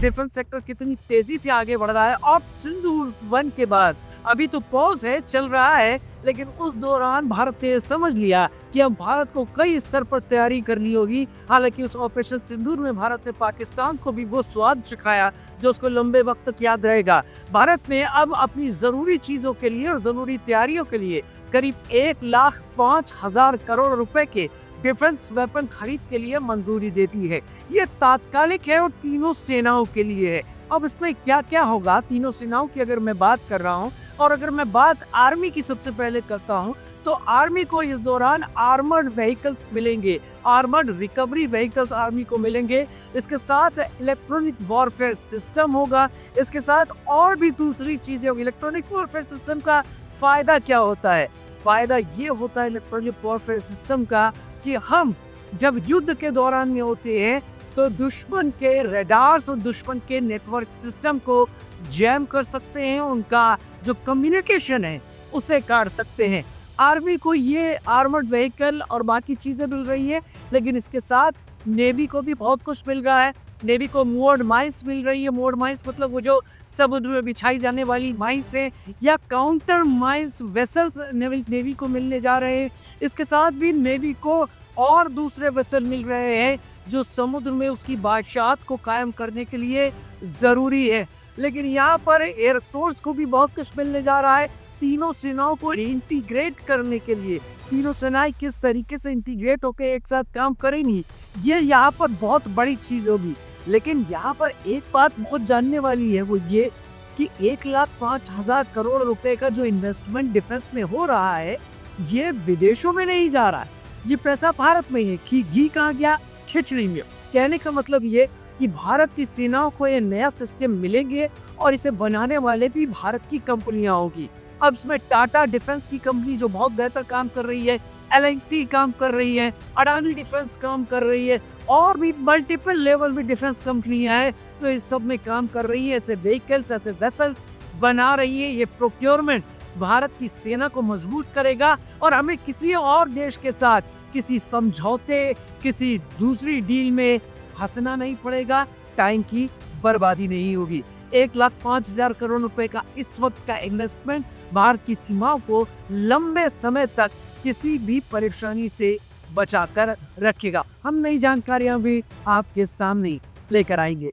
Defence sector कितनी तेजी से आगे बढ़ रहा है। और सिंदूर 1 के बाद अभी तो पॉज है, चल रहा है, लेकिन उस दौरान भारत ने समझ लिया कि अब भारत को कई स्तर पर तैयारी करनी होगी। हालांकि उस ऑपरेशन सिंदूर में भारत ने पाकिस्तान को भी वो स्वाद चखाया जो उसको लंबे वक्त तक याद रहेगा। भारत ने अब अपनी जरूरी चीजों के लिए और जरूरी तैयारियों के लिए करीब 1,05,000 करोड़ रुपए के डिफेंस वेपन खरीद के लिए मंजूरी दे दी है। ये तात्कालिक है और तीनों सेनाओं के लिए है। अब इसमें क्या क्या होगा तीनों सेनाओं की अगर मैं बात कर रहा हूँ, और अगर मैं बात आर्मी की सबसे पहले करता हूँ, तो आर्मी को इस दौरान आर्मर्ड व्हीकल्स मिलेंगे, आर्मर्ड रिकवरी व्हीकल्स आर्मी को मिलेंगे। इसके साथ इलेक्ट्रॉनिक वॉरफेयर सिस्टम होगा, इसके साथ और भी दूसरी चीजें होगी। इलेक्ट्रॉनिक वॉरफेयर सिस्टम का फायदा क्या होता है? फायदा ये होता है इलेक्ट्रॉनिक वॉरफेयर सिस्टम का कि हम जब युद्ध के दौरान में होते हैं तो दुश्मन के रडार्स और दुश्मन के नेटवर्क सिस्टम को जैम कर सकते हैं, उनका जो कम्युनिकेशन है उसे काट सकते हैं। आर्मी को ये आर्मर्ड व्हीकल और बाकी चीज़ें मिल रही है, लेकिन इसके साथ नेवी को भी बहुत कुछ मिल रहा है। नेवी को मूवर्ड माइंस मिल रही है। मूवर्ड माइंस मतलब वो जो समुद्र में बिछाई जाने वाली माइंस है, या काउंटर माइंस वेसल्स नेवी को मिलने जा रहे हैं। इसके साथ भी नेवी को और दूसरे वेसल मिल रहे हैं जो समुद्र में उसकी बादशाहत को कायम करने के लिए ज़रूरी है। लेकिन यहाँ पर एयर फोर्स को भी बहुत कुछ मिलने जा रहा है तीनों सेनाओं को इंटीग्रेट करने के लिए। तीनों सेनाएं किस तरीके से इंटीग्रेट होकर एक साथ काम करेंगी, ये यहाँ पर बहुत बड़ी चीज़ होगी। लेकिन यहाँ पर एक बात बहुत जानने वाली है, वो ये कि 1,05,000 करोड़ रुपए का जो इन्वेस्टमेंट डिफेंस में हो रहा है, ये विदेशों में नहीं जा रहा है, ये पैसा भारत में है। कि घी कहाँ गया? खिचड़ी में। कहने का मतलब ये कि भारत की सेनाओं को ये नया सिस्टम मिलेंगे और इसे बनाने वाले भी भारत की कंपनियां होगी। अब इसमें टाटा डिफेंस की कंपनी जो बहुत बेहतर काम कर रही है, एल&टी काम कर रही है, अडानी डिफेंस काम कर रही है, और भी मल्टीपल लेवल में डिफेंस कंपनियां हैं तो इस सब में काम कर रही है। ऐसे व्हीकल्स, ऐसे वेसल्स बना रही है। ये प्रोक्योरमेंट भारत की सेना को मजबूत करेगा और हमें किसी और देश के साथ किसी समझौते, किसी दूसरी डील में फंसना नहीं पड़ेगा, टाइम की बर्बादी नहीं होगी। 1,05,000 करोड़ रुपए का इस वक्त का इन्वेस्टमेंट भारत की सीमाओं को लंबे समय तक किसी भी परेशानी से बचाकर रखेगा। हम नई जानकारियां भी आपके सामने लेकर आएंगे।